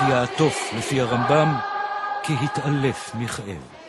כי יעטוף לפי הרמב"ם, כי התעלף מכאב.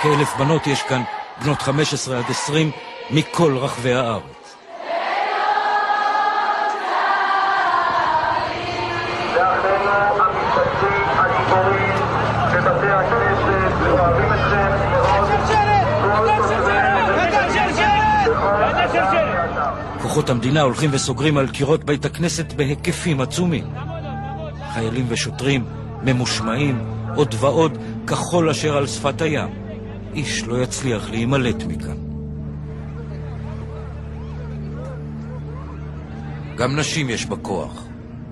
כ1,000 בנות יש כאן, בנות 15 עד 20, מכל רחבי הארץ. לאחינו המשתתפים הגיבורים בבתי הכנסת, אוהבים אתכם מאוד. כוחות המדינה הולכים וסוגרים על קירות בית הכנסת בהיקפים עצומים. חיילים ושוטרים ממושמעים, עוד ועוד, כחול אשר על שפת הים. איש לא יצליח להימלט מכאן. גם נשים יש בכוח.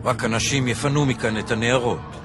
רק הנשים יפנו מכאן את הנערות.